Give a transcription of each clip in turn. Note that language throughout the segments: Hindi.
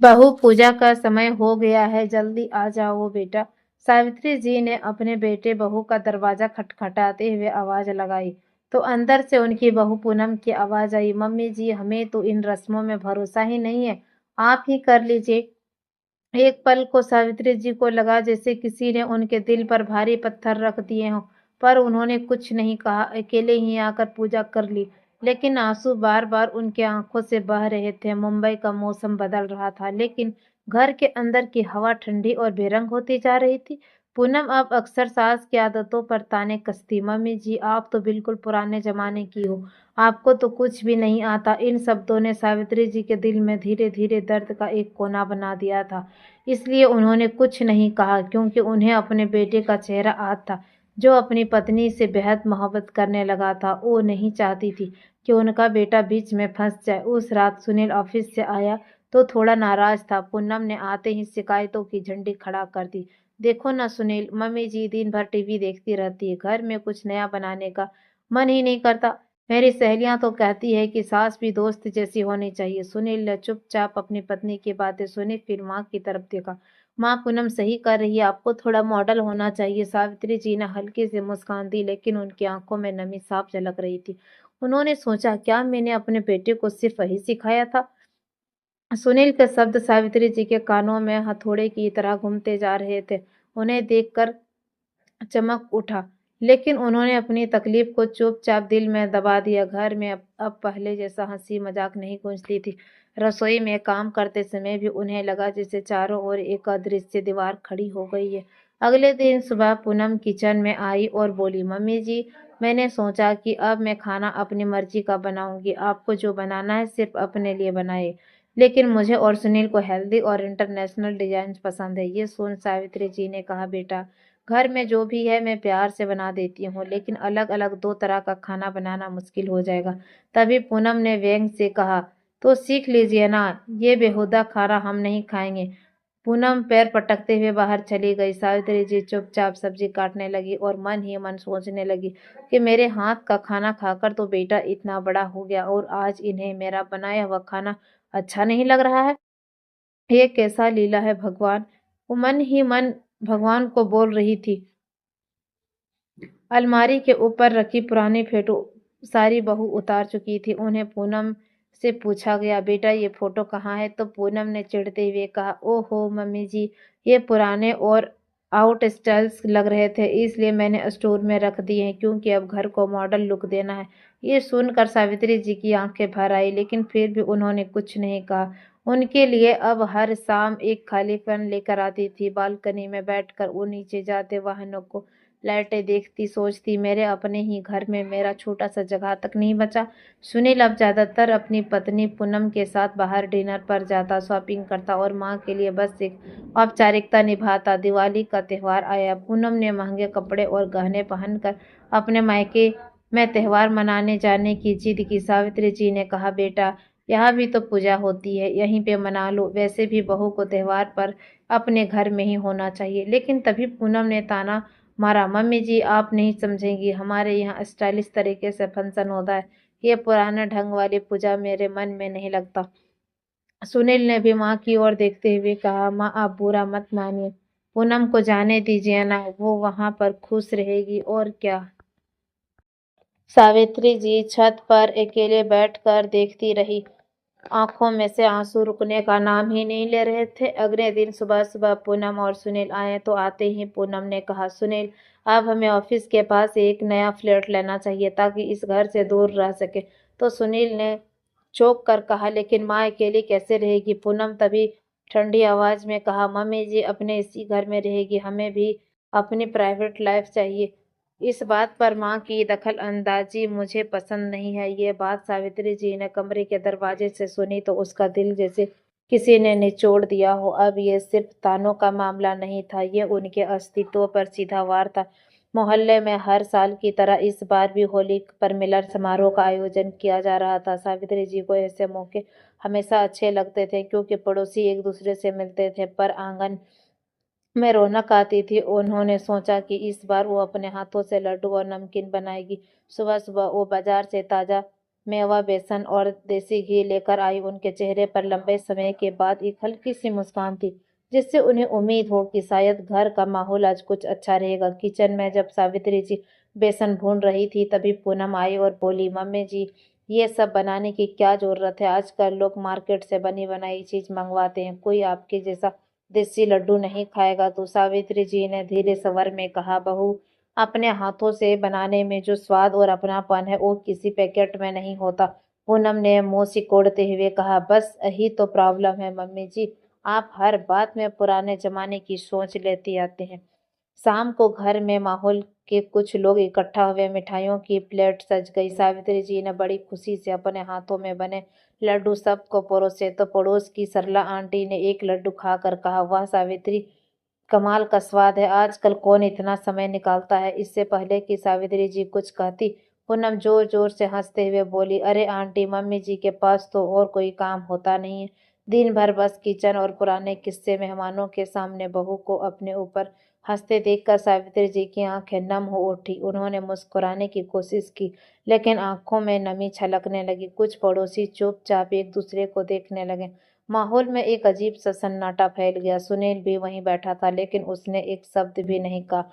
बहू पूजा का समय हो गया है, जल्दी आ जाओ बेटा। सावित्री जी ने अपने बेटे बहू का दरवाजा खटखटाते हुए आवाज लगाई तो अंदर से उनकी बहू पूनम की आवाज आई, मम्मी जी हमें तो इन रस्मों में भरोसा ही नहीं है, आप ही कर लीजिए। एक पल को सावित्री जी को लगा जैसे किसी ने उनके दिल पर भारी पत्थर रख दिए हों, पर उन्होंने कुछ नहीं कहा, अकेले ही आकर पूजा कर ली। लेकिन आंसू बार-बार उनकी आंखों से बह रहे थे। मुंबई का मौसम बदल रहा था, लेकिन घर के अंदर की हवा ठंडी और बेरंग होती जा रही थी। पूनम अब अक्सर सास की आदतों पर ताने कसती, मम्मी जी आप तो बिल्कुल पुराने जमाने की हो, आपको तो कुछ भी नहीं आता। इन शब्दों ने सावित्री जी के दिल में धीरे-धीरे दर्द का एक कोना बना दिया था। इसलिए उन्होंने कुछ नहीं कहा, क्योंकि उन्हें अपने बेटे का चेहरा याद था, जो अपनी पत्नी से बेहद मोहब्बत करने लगा था। वो नहीं चाहती थी कि उनका बेटा बीच में फंस जाए। उस रात सुनील ऑफिस से आया तो थोड़ा नाराज था। पूनम ने आते ही शिकायतों की झंडी खड़ा कर दी। देखो ना सुनील, मम्मी जी दिन भर टीवी देखती रहती है, घर में कुछ नया बनाने का मन ही नहीं करता। मेरी सहेलियां तो कहती है कि सास भी दोस्त जैसी होनी चाहिए। सुनील ने चुपचाप अपनी पत्नी की बातें सुनी, फिर माँ की तरफ देखा। माँ पूनम सही कर रही है, आपको थोड़ा मॉडल होना चाहिए। सावित्री जी ने हल्की सी मुस्कान दी, लेकिन उनकी आंखों में नमी साफ झलक रही थी। उन्होंने सोचा, क्या मैंने अपने बेटे को सिर्फ वही सिखाया था? सुनील के शब्द सावित्री जी के कानों में हथौड़े की तरह घूमते जा रहे थे। उन्हें देखकर चमक उठा, लेकिन उन्होंने अपनी तकलीफ को चुपचाप दिल में दबा दिया। घर में अब पहले जैसा हंसी मजाक नहीं गूंजती थी। रसोई में काम करते समय भी उन्हें लगा जैसे चारों ओर एक अदृश्य दीवार खड़ी हो गई है। अगले दिन सुबह पूनम किचन में आई और बोली, मम्मी जी मैंने सोचा कि अब मैं खाना अपनी मर्जी का बनाऊंगी, आपको जो बनाना है सिर्फ अपने लिए बनाए। लेकिन मुझे और सुनील को हेल्दी और इंटरनेशनल डिजाइन पसंद है। ये सुन सावित्री जी ने कहा, बेटा घर में जो भी है मैं प्यार से बना देती हूँ, लेकिन अलग अलग दो तरह का खाना बनाना मुश्किल हो जाएगा। तभी पूनम ने व्यंग से कहा, तो सीख लीजिए ना, ये बेहुदा खाना हम नहीं खाएंगे। पूनम पैर पटकते हुए बाहर चली गई। सावित्री जी चुपचाप सब्जी काटने लगी और मन ही मन सोचने लगी कि मेरे हाथ का खाना खाकर तो बेटा इतना बड़ा हो गया और आज इन्हें मेरा बनाया हुआ खाना अच्छा नहीं लग रहा है। ये कैसा लीला है भगवान। वो मन ही मन भगवान को बोल रही थी। अलमारी के ऊपर रखी पुरानी फोटो सारी बहू उतार चुकी थी। उन्हें पूनम से पूछा गया, बेटा ये फोटो कहाँ है? तो पूनम ने चिढ़ते हुए कहा, ओहो मम्मी जी, ये पुराने और आउट स्टाइल्स लग रहे थे, इसलिए मैंने स्टोर में रख दिए हैं, क्योंकि अब घर को मॉडल लुक देना है। ये सुनकर सावित्री जी की आंखें भर आई, लेकिन फिर भी उन्होंने कुछ नहीं कहा। उनके लिए अब हर शाम एक खाली पेन लेकर आती थी। बालकनी में बैठकर वो नीचे जाते वाहनों को लाइटें देखती, सोचती, मेरे अपने ही घर में मेरा छोटा सा जगह तक नहीं बचा। सुनील अब ज्यादातर अपनी पत्नी पूनम के साथ बाहर डिनर पर जाता, शॉपिंग करता और माँ के लिए बस एक औपचारिकता निभाता। दिवाली का त्योहार आया। पूनम ने महंगे कपड़े और गहने पहनकर अपने मायके में त्योहार मनाने जाने की जिद की। सावित्री जी ने कहा, बेटा यहाँ भी तो पूजा होती है, यहीं पे मना लो, वैसे भी बहू को त्योहार पर अपने घर में ही होना चाहिए। लेकिन तभी पूनम ने ताना मारा, मम्मी जी आप नहीं समझेंगी, हमारे यहाँ स्टाइलिश तरीके से फंक्शन होता है, ये पुराने ढंग वाली पूजा मेरे मन में नहीं लगता। सुनील ने भी माँ की ओर देखते हुए कहा, माँ आप बुरा मत मानिए, पूनम को जाने दीजिए ना, वो वहां पर खुश रहेगी और क्या। सावित्री जी छत पर अकेले बैठकर देखती रही। आंखों में से आंसू रुकने का नाम ही नहीं ले रहे थे। अगले दिन सुबह सुबह पूनम और सुनील आए तो आते ही पूनम ने कहा, सुनील अब हमें ऑफिस के पास एक नया फ्लैट लेना चाहिए ताकि इस घर से दूर रह सके। तो सुनील ने चौंक कर कहा, लेकिन माँ अकेली कैसे रहेगी? पूनम तभी ठंडी आवाज में कहा, मम्मी जी अपने इसी घर में रहेगी, हमें भी अपनी प्राइवेट लाइफ चाहिए। इस बात पर माँ की दखल अंदाजी मुझे पसंद नहीं है। ये बात सावित्री जी ने कमरे के दरवाजे से सुनी तो उसका दिल जैसे किसी ने निचोड़ दिया हो। अब ये सिर्फ तानों का मामला नहीं था, ये उनके अस्तित्व पर सीधा वार था। मोहल्ले में हर साल की तरह इस बार भी होली पर मिलन समारोह का आयोजन किया जा रहा था। सावित्री जी को ऐसे मौके हमेशा अच्छे लगते थे, क्योंकि पड़ोसी एक दूसरे से मिलते थे, पर आंगन में रौनक आती थी। उन्होंने सोचा कि इस बार वो अपने हाथों से लड्डू और नमकीन बनाएगी। सुबह सुबह वो बाजार से ताजा मेवा, बेसन और देसी घी लेकर आई। उनके चेहरे पर लंबे समय के बाद एक हल्की सी मुस्कान थी, जिससे उन्हें उम्मीद हो कि शायद घर का माहौल आज कुछ अच्छा रहेगा। किचन में जब सावित्री जी बेसन भून रही थी, तभी पूनम आई और बोली, मम्मी जी, ये सब बनाने की क्या जरूरत है? आजकल लोग मार्केट से बनी बनाई चीज मंगवाते हैं, कोई आपके जैसा देसी लड्डू नहीं खाएगा। तो सावित्री जी ने धीरे स्वर में कहा, बहू, अपने हाथों से बनाने में जो स्वाद और अपनापन है, वो किसी पैकेट में नहीं होता। पूनम ने मुंह सिकोड़ते हुए कहा, बस यही तो प्रॉब्लम है मम्मी जी, आप हर बात में पुराने जमाने की सोच लेती आते हैं। शाम को घर में माहौल के कुछ लोग इकट्ठा हुए। मिठाइयों की प्लेट सज गई। सावित्री जी ने बड़ी खुशी से अपने हाथों में बने लड्डू सबको परोसे। तो पड़ोस की सरला आंटी ने एक लड्डू खाकर कहा, वाह सावित्री, कमाल का स्वाद है। आजकल कौन इतना समय निकालता है? इससे पहले कि सावित्री जी कुछ कहती, पूनम जोर जोर से हंसते हुए बोली, अरे आंटी, मम्मी जी के पास तो और कोई काम होता नहीं है, दिन भर बस किचन और पुराने किस्से। मेहमानों के सामने बहू को अपने ऊपर हंसते देखकर सावित्री जी की आंखें नम हो उठी। उन्होंने मुस्कुराने की कोशिश की, लेकिन आंखों में नमी छलकने लगी। कुछ पड़ोसी चुपचाप एक दूसरे को देखने लगे। माहौल में एक अजीब सा सन्नाटा फैल गया। सुनील भी वहीं बैठा था, लेकिन उसने एक शब्द भी नहीं कहा।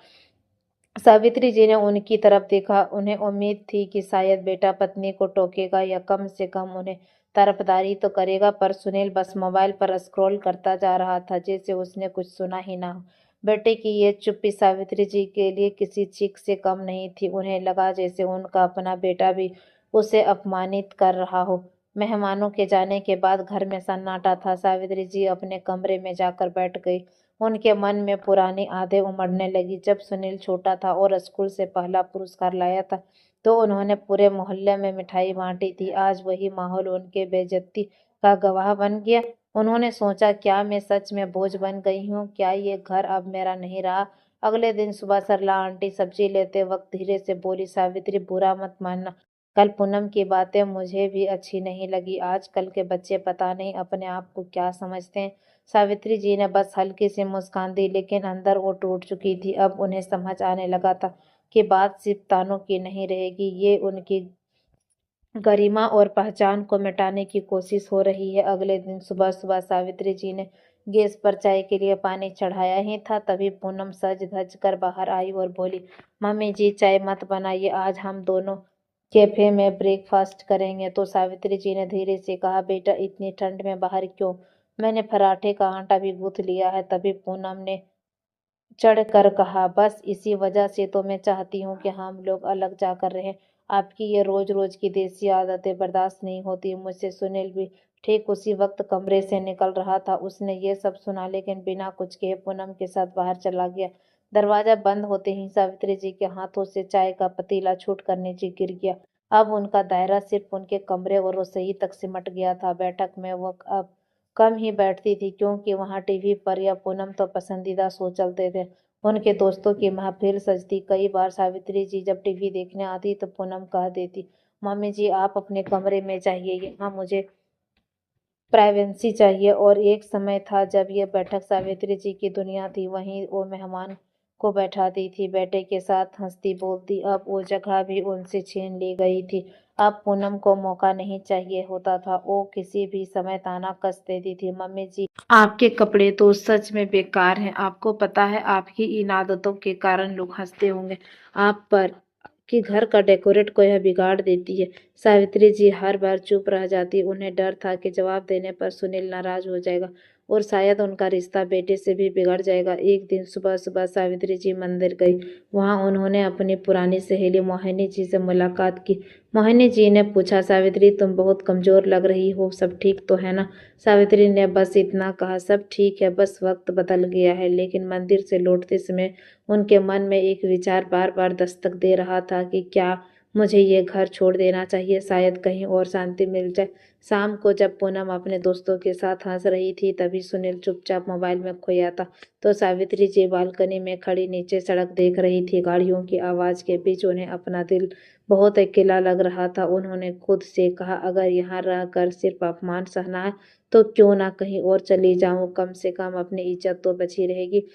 सावित्री जी ने उनकी तरफ देखा। उन्हें उम्मीद थी कि शायद बेटा पत्नी को टोकेगा या कम से कम उन्हें तरफदारी तो करेगा, पर सुनील बस मोबाइल पर स्क्रॉल करता जा रहा था, जैसे उसने कुछ सुना ही ना हो। बेटे की ये चुप्पी सावित्री जी के लिए किसी चीख से कम नहीं थी। उन्हें लगा जैसे उनका अपना बेटा भी उसे अपमानित कर रहा हो। मेहमानों के जाने के बाद घर में सन्नाटा था। सावित्री जी अपने कमरे में जाकर बैठ गई। उनके मन में पुरानी आदतें उमड़ने लगी। जब सुनील छोटा था और स्कूल से पहला पुरस्कार लाया था, तो उन्होंने पूरे मोहल्ले में मिठाई बांटी थी। आज वही माहौल उनके बेइज्जती का गवाह बन गया। उन्होंने सोचा, क्या मैं सच में बोझ बन गई हूँ? क्या ये घर अब मेरा नहीं रहा? अगले दिन सुबह सरला आंटी सब्जी लेते वक्त धीरे से बोली, सावित्री, बुरा मत मानना, कल पूनम की बातें मुझे भी अच्छी नहीं लगी। आजकल के बच्चे पता नहीं अपने आप को क्या समझते हैं। सावित्री जी ने बस हल्की सी मुस्कान दी, लेकिन अंदर वो टूट चुकी थी। अब उन्हें समझ आने लगा था कि बात सिर्फ तानों की नहीं रहेगी, ये उनकी गरिमा और पहचान को मिटाने की कोशिश हो रही है। अगले दिन सुबह सुबह सावित्री जी ने गैस पर चाय के लिए पानी चढ़ाया ही था, तभी पूनम सज धज कर बाहर आई और बोली, मम्मी जी, चाय मत बनाइए, आज हम दोनों कैफे में ब्रेकफास्ट करेंगे। तो सावित्री जी ने धीरे से कहा, बेटा, इतनी ठंड में बाहर क्यों? मैंने पराठे का आटा भी गूंथ लिया है। तभी पूनम ने चढ़कर कहा, बस इसी वजह से तो मैं चाहती हूँ कि हम लोग अलग जाकर रहें। आपकी ये रोज रोज की देसी आदतें बर्दाश्त नहीं होती मुझसे। सुनील भी ठीक उसी वक्त कमरे से निकल रहा था। उसने ये सब सुना, लेकिन बिना कुछ कहे पूनम के साथ बाहर चला गया। दरवाजा बंद होते ही सावित्री जी के हाथों से चाय का पतीला छूटकर नीचे गिर गया। अब उनका दायरा सिर्फ उनके कमरे और रसोई तक सिमट गया था। बैठक में वो अब कम ही बैठती थी, क्योंकि वहां टीवी पर या पूनम तो पसंदीदा शो चलते थे। उनके दोस्तों की महफिल सजती। कई बार सावित्री जी जब टीवी देखने आती तो पूनम कह देती, मम्मी जी, आप अपने कमरे में जाइए, यहाँ मुझे प्राइवेसी चाहिए। और एक समय था जब ये बैठक सावित्री जी की दुनिया थी। वहीं वो मेहमान को बैठाती थी, बेटे के साथ हंसती बोलती। अब वो जगह भी उनसे छीन ली गई थी। अब पूनम को मौका नहीं चाहिए होता था, वो किसी भी समय ताना कस देती थी, मम्मी जी, आपके कपड़े तो सच में बेकार हैं। आपको पता है, आपकी इन आदतों के कारण लोग हंसते होंगे आप पर कि घर का डेकोरेट को यह बिगाड़ देती है। सावित्री जी हर बार चुप रह जाती। उन्हें डर था कि जवाब देने पर सुनील नाराज हो जाएगा और शायद उनका रिश्ता बेटे से भी बिगड़ जाएगा। एक दिन सुबह सुबह सावित्री जी मंदिर गई। वहां उन्होंने अपनी पुरानी सहेली मोहिनी जी से मुलाकात की। मोहिनी जी ने पूछा, सावित्री, तुम बहुत कमजोर लग रही हो, सब ठीक तो है ना? सावित्री ने बस इतना कहा, सब ठीक है, बस वक्त बदल गया है। लेकिन मंदिर से लौटते समय उनके मन में एक विचार बार बार दस्तक दे रहा था कि क्या मुझे ये घर छोड़ देना चाहिए? शायद कहीं और शांति मिल जाए। शाम को जब पूनम अपने दोस्तों के साथ हंस रही थी, तभी सुनील चुपचाप मोबाइल में खोया था। तो सावित्री जी बालकनी में खड़ी नीचे सड़क देख रही थी। गाड़ियों की आवाज के बीच उन्हें अपना दिल बहुत अकेला लग रहा था। उन्होंने खुद से कहा, अगर यहाँ रह कर सिर्फ अपमान सहना है, तो क्यों ना कहीं और चली जाऊं, कम से कम अपनी इज्जत तो बची रहेगी।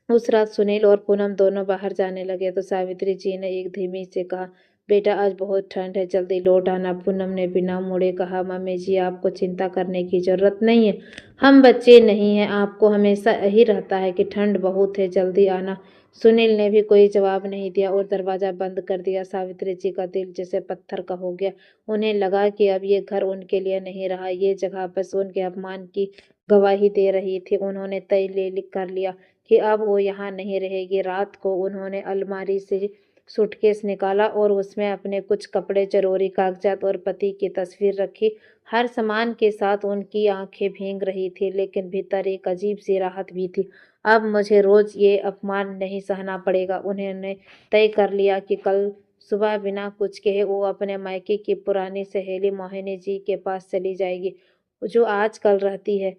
उस रात सुनील और पूनम दोनों बाहर जाने लगे तो सावित्री जी ने एक धीमी से कहा, बेटा आज बहुत ठंड है, जल्दी लौट आना। पूनम ने बिना मुड़े कहा। मम्मी जी आपको चिंता करने की जरूरत नहीं है, हम बच्चे नहीं हैं, आपको हमेशा यही रहता है कि ठंड बहुत है, जल्दी आना। सुनील ने भी कोई जवाब नहीं दिया और दरवाजा बंद कर दिया। सावित्री जी का दिल जैसे पत्थर का हो गया। उन्हें लगा कि अब ये घर उनके लिए नहीं रहा, ये जगह बस उनके अपमान की गवाही दे रही थी। उन्होंने तय ले लिख कर लिया कि अब वो यहाँ नहीं रहेगी। रात को उन्होंने अलमारी से सूटकेस निकाला और उसमें अपने कुछ कपड़े, जरूरी कागजात और पति की तस्वीर रखी। हर सामान के साथ उनकी आंखें भीग रही थी, लेकिन भीतर एक अजीब सी राहत भी थी। अब मुझे रोज ये अपमान नहीं सहना पड़ेगा। उन्होंने तय कर लिया कि कल सुबह बिना कुछ कहे वो अपने मायके की पुरानी सहेली मोहिनी जी के पास चली जाएगी, जो आजकल रहती है।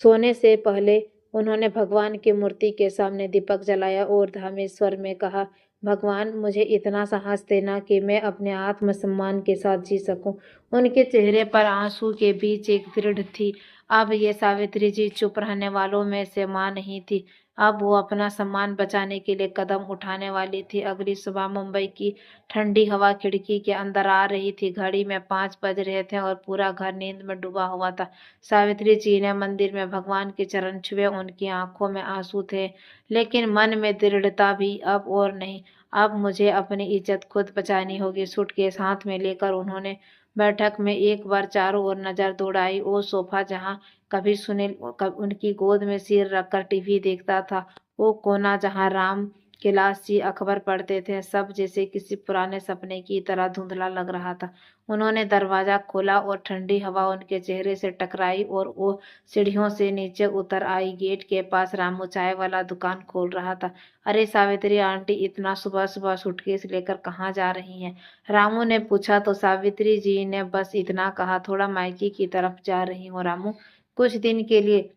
सोने से पहले उन्होंने भगवान की मूर्ति के सामने दीपक जलाया और धामेश्वर में कहा, भगवान मुझे इतना साहस देना कि मैं अपने आत्मसम्मान के साथ जी सकूं। उनके चेहरे पर आंसू के बीच एक दृढ़ थी। अब ये सावित्री जी चुप रहने वालों में से मां नहीं थी। अब वो अपना सम्मान बचाने के लिए कदम उठाने वाली थी। अगली सुबह मुंबई की ठंडी हवा खिड़की के अंदर आ रही थी। घड़ी में 5 बज रहे थे और पूरा घर नींद में डूबा हुआ था। सावित्री जी ने मंदिर में भगवान के चरण छुए। उनकी आंखों में आंसू थे, लेकिन मन में दृढ़ता भी। अब और नहीं, अब मुझे अपनी इज्जत खुद बचानी होगी। सूटकेस हाथ में लेकर उन्होंने बैठक में एक बार चारों ओर नजर दौड़ाई। वो सोफा जहां कभी सुनील उनकी गोद में सिर रखकर टीवी देखता था, वो कोना जहां राम कैलाश जी अखबार पढ़ते थे, सब जैसे किसी पुराने सपने की तरह धुंधला लग रहा था। उन्होंने दरवाजा खोला और ठंडी हवा उनके चेहरे से टकराई और वो सीढ़ियों से नीचे उतर आई। गेट के पास रामू चाय वाला दुकान खोल रहा था। अरे सावित्री आंटी, इतना सुबह सुबह सूटकेस लेकर कहाँ जा रही हैं? रामू ने पूछा तो सावित्री जी ने बस इतना कहा, थोड़ा मायके की तरफ जा रही हूँ रामू, कुछ दिन के लिए।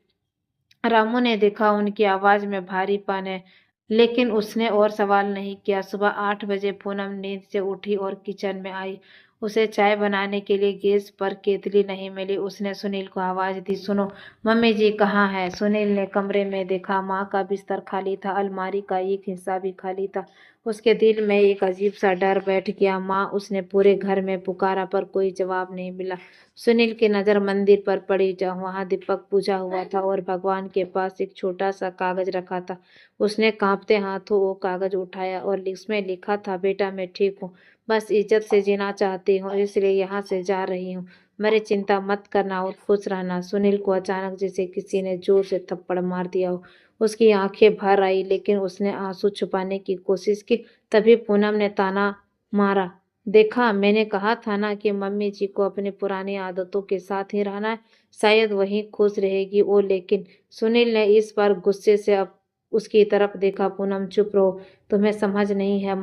रामू ने देखा उनकी आवाज में भारीपन है, लेकिन उसने और सवाल नहीं किया। सुबह 8 बजे पूनम नींद से उठी और किचन में आई। उसे चाय बनाने के लिए गैस पर केतली नहीं मिली। उसने सुनील को आवाज दी, सुनो, मम्मी जी कहाँ है? सुनील ने कमरे में देखा। माँ का बिस्तर खाली था, अलमारी का एक हिस्सा भी खाली था। उसके दिल में एक अजीब सा डर बैठ गया। माँ, उसने पूरे घर में पुकारा पर कोई जवाब नहीं मिला। सुनील की नजर मंदिर पर पड़ी, जहाँ वहां दीपक बुझा हुआ था और भगवान के पास एक छोटा सा कागज रखा था। उसने कांपते हाथों वो कागज उठाया और इसमें लिखा था, बेटा मैं ठीक हूँ, बस इज्जत से जीना चाहती हूँ, इसलिए यहाँ से जा रही हूँ। मेरी चिंता मत करना और खुश रहना। सुनील को अचानक जैसे किसी ने जोर से थप्पड़ मार दिया हो। उसकी आंखें भर आई, लेकिन उसने आंसू छुपाने की कोशिश की। तभी पूनम ने ताना मारा, देखा, मैंने कहा था ना कि मम्मी जी को अपनी पुरानी आदतों के साथ ही रहना है, शायद वही खुश रहेगी वो। लेकिन सुनील ने इस बार गुस्से से अब उसकी तरफ देखा। पूनम चुप रहो, तुम्हें समझ नहीं है,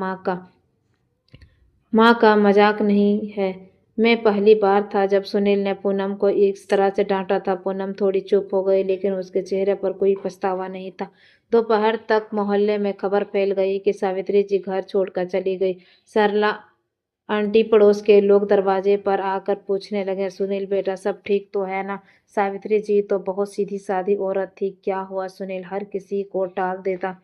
माँ का मजाक नहीं है। मैं पहली बार था जब सुनील ने पूनम को इस तरह से डांटा था। पूनम थोड़ी चुप हो गई, लेकिन उसके चेहरे पर कोई पछतावा नहीं था। दोपहर तक मोहल्ले में खबर फैल गई कि सावित्री जी घर छोड़कर चली गई। सरला आंटी, पड़ोस के लोग दरवाजे पर आकर पूछने लगे, सुनील बेटा सब ठीक तो है ना? सावित्री जी तो बहुत सीधी सादी औरत थी, क्या हुआ? सुनील हर किसी को टाल देता,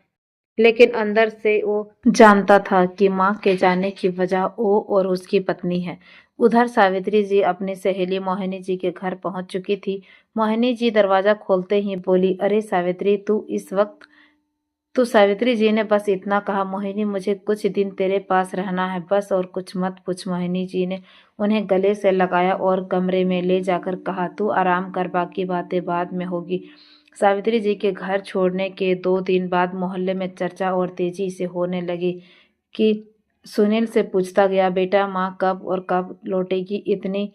लेकिन अंदर से वो जानता था कि माँ के जाने की वजह वो और उसकी पत्नी है। उधर सावित्री जी अपनी सहेली मोहिनी जी के घर पहुंच चुकी थी। मोहिनी जी दरवाजा खोलते ही बोली, अरे सावित्री, तू इस वक्त? तो सावित्री जी ने बस इतना कहा, मोहिनी मुझे कुछ दिन तेरे पास रहना है बस, और कुछ मत पूछ। मोहिनी जी ने उन्हें गले से लगाया और कमरे में ले जाकर कहा, तू आराम कर, बाकी बातें बाद में होगी। सावित्री जी के घर छोड़ने के 2 दिन बाद मोहल्ले में चर्चा और तेजी से होने लगी कि सुनील से पूछता गया, बेटा माँ कब और कब लौटेगी? इतनी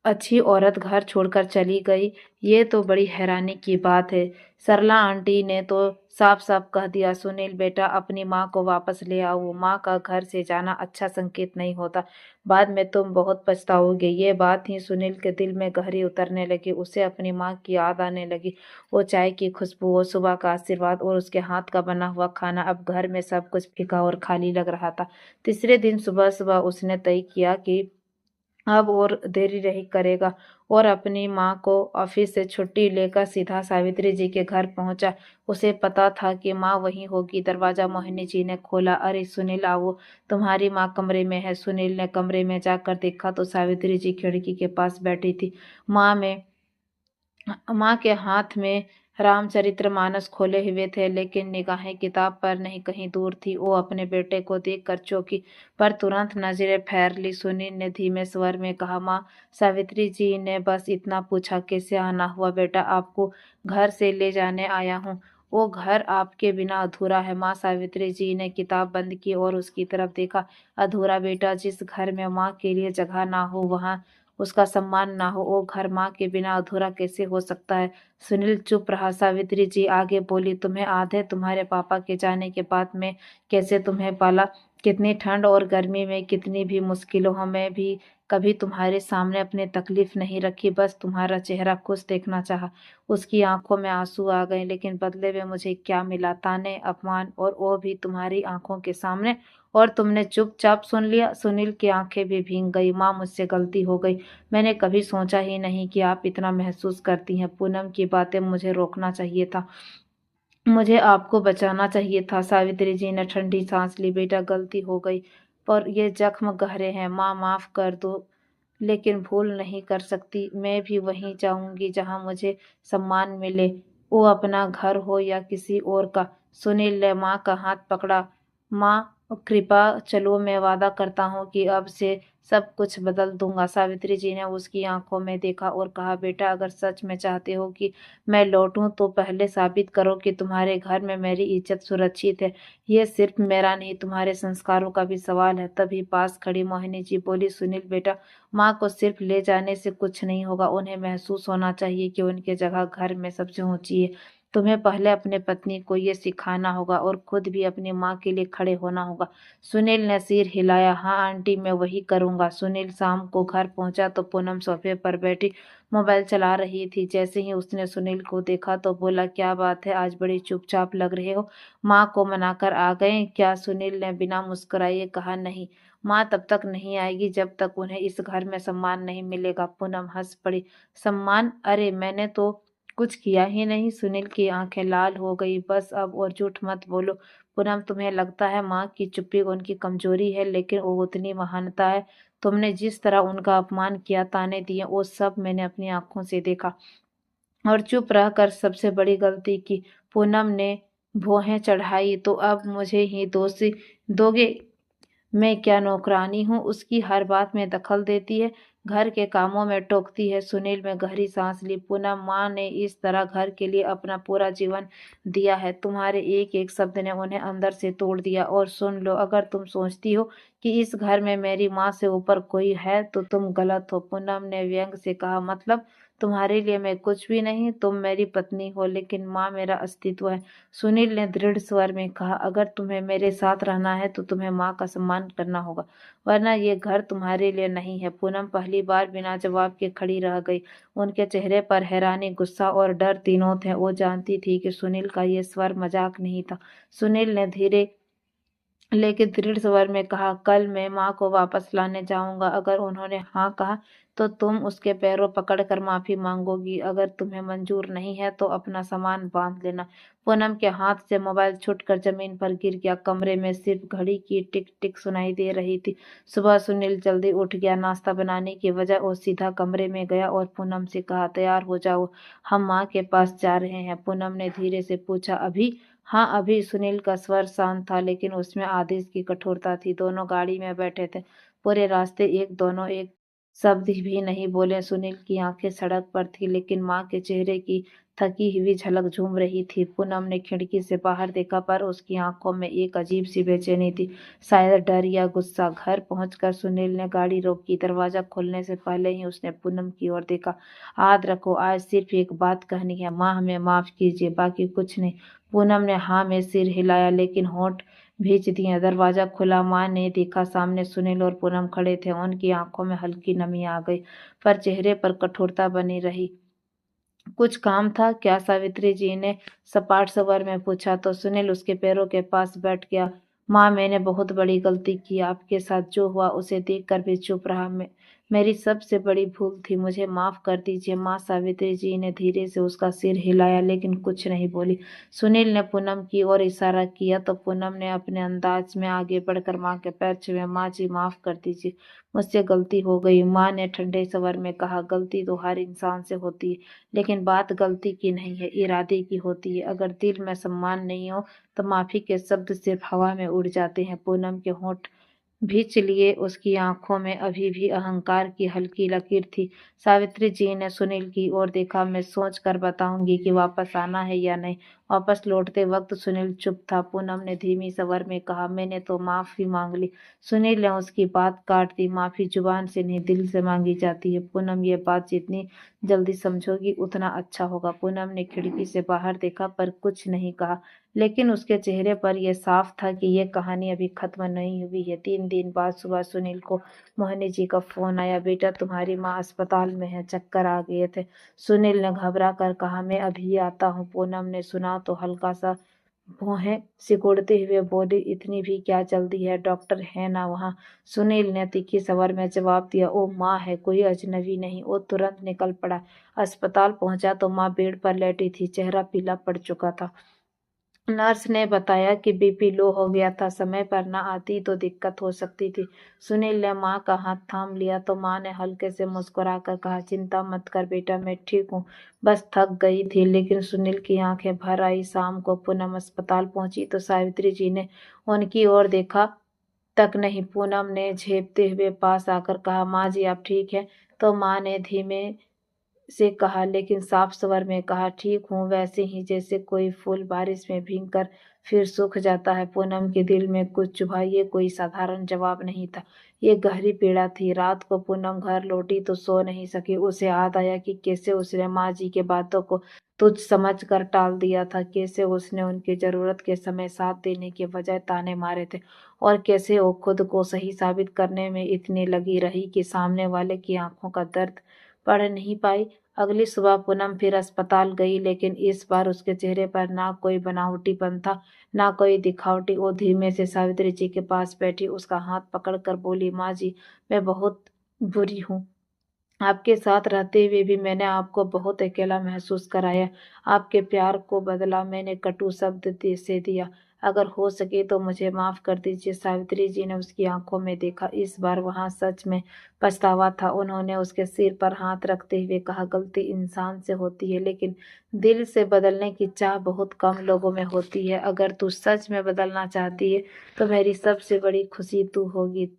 अच्छी औरत घर छोड़कर चली गई, ये तो बड़ी हैरानी की बात है। सरला आंटी ने तो साफ साफ कह दिया, सुनील बेटा अपनी माँ को वापस ले आओ, माँ का घर से जाना अच्छा संकेत नहीं होता, बाद में तुम बहुत पछताओगे। ये बात ही सुनील के दिल में गहरी उतरने लगी। उसे अपनी माँ की याद आने लगी। वो चाय की खुशबू, वो सुबह का आशीर्वाद और उसके हाथ का बना हुआ खाना। अब घर में सब कुछ फीका और खाली लग रहा था। तीसरे दिन सुबह सुबह उसने तय किया कि अब और देरी नहीं करेगा और अपनी माँ को ऑफिस से छुट्टी लेकर सीधा सावित्री जी के घर पहुंचा। उसे पता था कि माँ वहीं होगी। दरवाजा मोहिनी जी ने खोला। अरे सुनील आओ, तुम्हारी माँ कमरे में है। सुनील ने कमरे में जाकर देखा तो सावित्री जी खिड़की के पास बैठी थी। माँ के हाथ में रामचरितमानस खोले हुए थे, लेकिन निगाहें किताब पर नहीं कहीं दूर थी। वो अपने बेटे को देखकर चौंकी, पर तुरंत नजरें फेर ली। सुनील ने धीमे स्वर में कहा, माँ, सावित्री जी ने बस इतना पूछा, कैसे आना हुआ बेटा? आपको घर से ले जाने आया हूँ। वो घर आपके बिना अधूरा है। माँ सावित्री जी ने किताब बंद की और उसकी तरफ देखा। अधूरा बेटा? जिस घर में माँ के लिए जगह ना हो, वहाँ उसका सम्मान ना हो, वो घर माँ के बिना अधूरा कैसे हो सकता है? सुनील चुप रहा। सावित्री जी आगे बोली, तुम्हें याद है तुम्हारे पापा के जाने के बाद मैं कैसे तुम्हें पाला? कितनी ठंड और गर्मी में, कितनी भी मुश्किलों में भी कभी तुम्हारे सामने अपनी तकलीफ नहीं रखी, बस तुम्हारा चेहरा खुश देखना चाहा। उसकी आंखों में आंसू आ गए। लेकिन बदले में मुझे क्या मिला? ताने, अपमान, और वो भी तुम्हारी आंखों के सामने। और तुमने चुपचाप सुन लिया। सुनील की आंखें भी भीग गई। माँ, मुझसे गलती हो गई। मैंने कभी सोचा ही नहीं कि आप इतना महसूस करती हैं। पूनम की बातें मुझे रोकना चाहिए था। मुझे आपको बचाना चाहिए था। सावित्री जी ने ठंडी सांस ली। बेटा, गलती हो गई, पर ये जख्म गहरे हैं। माँ, माफ कर दो, लेकिन भूल नहीं कर सकती। मैं भी वहीं जाऊंगी जहां मुझे सम्मान मिले, वो अपना घर हो या किसी और का। सुनील ने माँ का हाथ पकड़ा। माँ, कृपा चलो, मैं वादा करता हूँ कि अब से सब कुछ बदल दूंगा। सावित्री जी ने उसकी आंखों में देखा और कहा, बेटा, अगर सच में चाहते हो कि मैं लौटूं तो पहले साबित करो कि तुम्हारे घर में मेरी इज्जत सुरक्षित है। ये सिर्फ मेरा नहीं, तुम्हारे संस्कारों का भी सवाल है। तभी पास खड़ी मोहिनी जी बोली, सुनील बेटा, माँ को सिर्फ ले जाने से कुछ नहीं होगा। उन्हें महसूस होना चाहिए कि उनकी जगह घर में सबसे ऊंची है। तुम्हें पहले अपने पत्नी को ये सिखाना होगा और खुद भी अपनी माँ के लिए खड़े होना होगा। सुनील ने सिर हिलाया। हाँ आंटी, मैं वही करूंगा। सुनील शाम को घर पहुंचा तो पूनम सोफे पर बैठी मोबाइल चला रही थी। जैसे ही उसने सुनील को देखा तो बोला, क्या बात है, आज बड़ी चुपचाप लग रहे हो? माँ को मनाकर आ गए क्या? सुनील ने बिना मुस्कुराए कहा, नहीं, माँ तब तक नहीं आएगी जब तक उन्हें इस घर में सम्मान नहीं मिलेगा। पूनम हंस पड़ी। सम्मान? अरे मैंने तो कुछ किया ही नहीं। सुनील की आंखें लाल हो गई। बस अब और झूठ मत बोलो। पूनम, तुम्हें लगता है माँ की चुप्पी उनकी कमजोरी है, लेकिन वो उतनी महानता है। तुमने जिस तरह उनका अपमान किया, ताने दिए, वो सब मैंने अपनी आंखों से देखा। और चुप रहकर सबसे बड़ी गलती की। पूनम ने भौहें चढ़ाई। तो अब मुझे ही दोषी दोगे? मैं क्या नौकरानी हूँ? उसकी हर बात में दखल देती है, घर के कामों में टोकती है। सुनील में गहरी सांस ली। पुनः माँ ने इस तरह घर के लिए अपना पूरा जीवन दिया है। तुम्हारे एक एक शब्द ने उन्हें अंदर से तोड़ दिया। और सुन लो, अगर तुम सोचती हो कि इस घर में मेरी माँ से ऊपर कोई है तो तुम गलत हो। पूनम ने व्यंग से कहा, मतलब? तुम्हारे लिए मैं कुछ भी नहीं? तुम मेरी पत्नी हो, लेकिन माँ मेरा अस्तित्व है। सुनील ने दृढ़ स्वर में कहा, अगर तुम्हें मेरे साथ रहना है तो तुम्हें माँ का सम्मान करना होगा, वरना ये घर तुम्हारे लिए नहीं है। पूनम पहली बार बिना जवाब के खड़ी रह गई। उनके चेहरे पर हैरानी, गुस्सा और डर तीनों थे। वो जानती थी कि सुनील का ये स्वर मजाक नहीं था। सुनील ने धीरे लेकिन दृढ़ स्वर में कहा, कल मैं माँ को वापस लाने जाऊंगा। अगर उन्होंने हाँ कहा तो तुम उसके पैरों पकड़कर माफी मांगोगी। अगर तुम्हें मंजूर नहीं है तो अपना सामान बांध लेना। पूनम के हाथ से मोबाइल छूटकर जमीन पर गिर गया। कमरे में सिर्फ घड़ी की टिक टिक सुनाई दे रही थी। सुबह सुनील जल्दी उठ गया। नाश्ता बनाने की वजह वो सीधा कमरे में गया और पूनम से कहा, तैयार हो जाओ, हम माँ के पास जा रहे हैं। पूनम ने धीरे से पूछा, अभी? हाँ अभी। सुनील का स्वर शांत था, लेकिन उसमें आदेश की कठोरता थी। दोनों गाड़ी में बैठे थे। पूरे रास्ते दोनों एक शब्द भी नहीं बोले। सुनील की आंखें सड़क पर थी, लेकिन माँ के चेहरे की थकी हुई झलक झूम रही थी। पूनम ने खिड़की से बाहर देखा, पर उसकी आंखों में एक अजीब सी बेचैनी थी, शायद डर या गुस्सा। घर पहुंचकर सुनील ने गाड़ी रोकी। दरवाजा खोलने से पहले ही उसने पूनम की ओर देखा। याद रखो, आज सिर्फ एक बात कहनी है, माँ हमें माफ कीजिए, बाकी कुछ नहीं। पूनम ने हाँ में सिर हिलाया, लेकिन होंठ भींच दिए। दरवाजा खुला। माँ ने देखा सामने सुनील और पूनम खड़े थे। उनकी आंखों में हल्की नमी आ गई, पर चेहरे पर कठोरता बनी रही। कुछ काम था क्या? सावित्री जी ने सपाट स्वर में पूछा तो सुनील उसके पैरों के पास बैठ गया। माँ, मैंने बहुत बड़ी गलती की। आपके साथ जो हुआ उसे देखकर भी चुप रहा। मेरी सबसे बड़ी भूल थी, मुझे माफ कर दीजिए माँ। सावित्री जी ने धीरे से उसका सिर हिलाया लेकिन कुछ नहीं बोली। सुनील ने पूनम की ओर इशारा किया तो पूनम ने अपने अंदाज में आगे बढ़कर माँ के पैर छुए। माँ जी माफ कर दीजिए, मुझसे गलती हो गई। माँ ने ठंडे स्वर में कहा, गलती तो हर इंसान से होती है, लेकिन बात गलती की नहीं है, इरादे की होती है। अगर दिल में सम्मान नहीं हो तो माफी के शब्द सिर्फ हवा में उड़ जाते हैं। पूनम के होंठ भींच लिए, उसकी आंखों में अभी भी अहंकार की हल्की लकीर थी। सावित्री जी ने सुनील की ओर देखा, मैं सोच कर बताऊंगी कि वापस आना है या नहीं। वापस लौटते वक्त सुनील चुप था। पूनम ने धीमी स्वर में कहा, मैंने तो माफी मांग ली। सुनील ने उसकी बात काट दी, माफी जुबान से नहीं दिल से मांगी जाती है। पूनम, ये बात जितनी जल्दी समझोगी उतना अच्छा होगा। पूनम ने खिड़की से बाहर देखा पर कुछ नहीं कहा, लेकिन उसके चेहरे पर यह साफ था कि यह कहानी अभी खत्म नहीं हुई है। 3 दिन बाद सुबह सुनील को मोहिनी जी का फोन आया, बेटा तुम्हारी माँ अस्पताल में है, चक्कर आ गए थे। सुनील ने घबरा कर कहा, मैं अभी आता हूँ। पूनम ने सुना तो हल्का सा भौहें सिकुड़ते हुए बोली, इतनी भी क्या जल्दी है, डॉक्टर है ना वहाँ? सुनील ने तीखी स्वर में जवाब दिया, ओ माँ है, कोई अजनबी नहीं। वो तुरंत निकल पड़ा। अस्पताल पहुंचा तो माँ बेड पर लेटी थी, चेहरा पीला पड़ चुका था। नर्स ने बताया कि बीपी लो हो गया था, समय पर ना आती तो दिक्कत हो सकती थी। सुनील ने माँ का हाथ थाम लिया तो माँ ने हल्के से मुस्कुराकर कहा, चिंता मत कर बेटा, मैं ठीक हूँ, बस थक गई थी। लेकिन सुनील की आंखें भर आई। शाम को पूनम अस्पताल पहुंची तो सावित्री जी ने उनकी ओर देखा तक नहीं। पूनम ने झेपते हुए पास आकर कहा, माँ जी आप ठीक है? तो माँ ने धीमे से कहा, लेकिन साफ स्वर में कहा, ठीक हूँ, वैसे ही जैसे कोई फूल बारिश में भीगकर फिर सूख जाता है। पूनम के दिल में कुछ चुभा। ये कोई साधारण जवाब नहीं था, ये गहरी पीड़ा थी। रात को पूनम घर लौटी तो सो नहीं सकी। उसे याद आया कि कैसे उसने माँ जी के बातों को तुच्छ समझ कर टाल दिया था, कैसे उसने उनकी जरूरत के समय साथ देने के बजाय ताने मारे थे, और कैसे वो खुद को सही साबित करने में इतनी लगी रही कि सामने वाले की आंखों का दर्द पढ़ नहीं पाई। अगली सुबह पूनम फिर अस्पताल गई, लेकिन इस बार उसके चेहरे पर ना कोई बनावटीपन था, ना कोई दिखावटी। वो धीमे से सावित्री जी के पास बैठी, उसका हाथ पकड़कर बोली, माँ जी मैं बहुत बुरी हूँ। आपके साथ रहते हुए भी मैंने आपको बहुत अकेला महसूस कराया। आपके प्यार को बदला मैंने कटु शब्द से दिया। अगर हो सके तो मुझे माफ कर दीजिए। सावित्री जी ने उसकी आंखों में देखा। इस बार वहां सच में पछतावा था। उन्होंने उसके सिर पर हाथ रखते हुए कहा, गलती इंसान से होती है, लेकिन दिल से बदलने की चाह बहुत कम लोगों में होती है। अगर तू सच में बदलना चाहती है तो मेरी सबसे बड़ी खुशी तू होगी।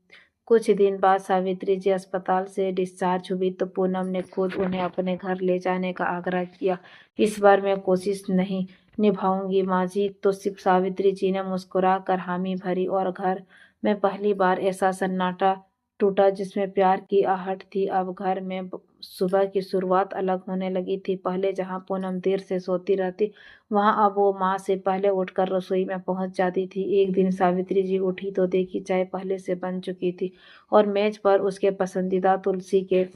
कुछ दिन बाद सावित्री जी अस्पताल से डिस्चार्ज हुई तो पूनम ने खुद उन्हें अपने घर ले जाने का आग्रह किया। इस बार मैं कोशिश नहीं निभाऊंगी माँ जी। तो सिर्फ सावित्री जी ने मुस्कुरा कर हामी भरी और घर में पहली बार ऐसा सन्नाटा टूटा जिसमें प्यार की आहट थी। अब घर में सुबह की शुरुआत अलग होने लगी थी। पहले जहाँ पूनम देर से सोती रहती, वहां अब वो माँ से पहले उठकर रसोई में पहुंच जाती थी। एक दिन सावित्री जी उठी तो देखी चाय पहले से बन चुकी थी और मेज पर उसके पसंदीदा तुलसी के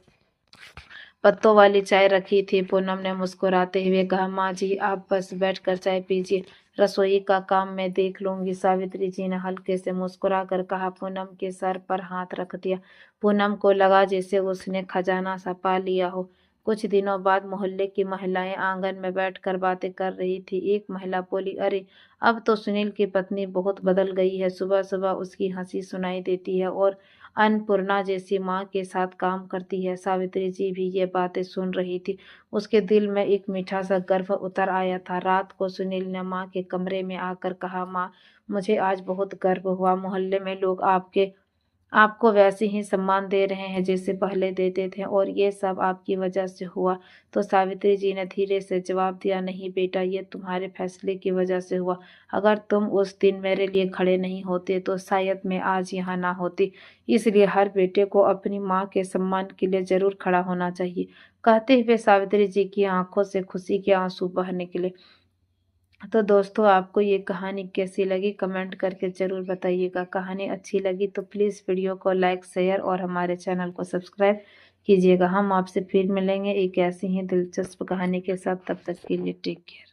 पत्तों वाली चाय रखी थी। पूनम ने मुस्कुराते हुए कहा, माँ जी आप बस बैठकर चाय पीजिए, रसोई का काम मैं देख लूंगी। सावित्री जी ने हल्के से मुस्कुरा कर कहा। पूनम के सर पर हाथ रख दिया। पूनम को लगा जैसे उसने खजाना सा पा लिया हो। कुछ दिनों बाद मोहल्ले की महिलाएं आंगन में बैठकर बातें कर रही थी। एक महिला बोली, अरे अब तो सुनील की पत्नी बहुत बदल गई है, सुबह सुबह उसकी हंसी सुनाई देती है और अन्नपूर्णा जैसी माँ के साथ काम करती है। सावित्री जी भी ये बातें सुन रही थी। उसके दिल में एक मीठा सा गर्व उतर आया था। रात को सुनील ने माँ के कमरे में आकर कहा, माँ मुझे आज बहुत गर्व हुआ, मोहल्ले में लोग आपको वैसे ही सम्मान दे रहे हैं जैसे पहले देते थे, और ये सब आपकी वजह से हुआ। तो सावित्री जी ने धीरे से जवाब दिया, नहीं बेटा, ये तुम्हारे फैसले की वजह से हुआ। अगर तुम उस दिन मेरे लिए खड़े नहीं होते तो शायद मैं आज यहाँ ना होती। इसलिए हर बेटे को अपनी माँ के सम्मान के लिए जरूर खड़ा होना चाहिए। कहते हुए सावित्री जी की आंखों से खुशी के आंसू बह निकले। तो दोस्तों, आपको ये कहानी कैसी लगी कमेंट करके ज़रूर बताइएगा। कहानी अच्छी लगी तो प्लीज़ वीडियो को लाइक शेयर और हमारे चैनल को सब्सक्राइब कीजिएगा। हम आपसे फिर मिलेंगे एक ऐसी ही दिलचस्प कहानी के साथ। तब तक के लिए टेक केयर।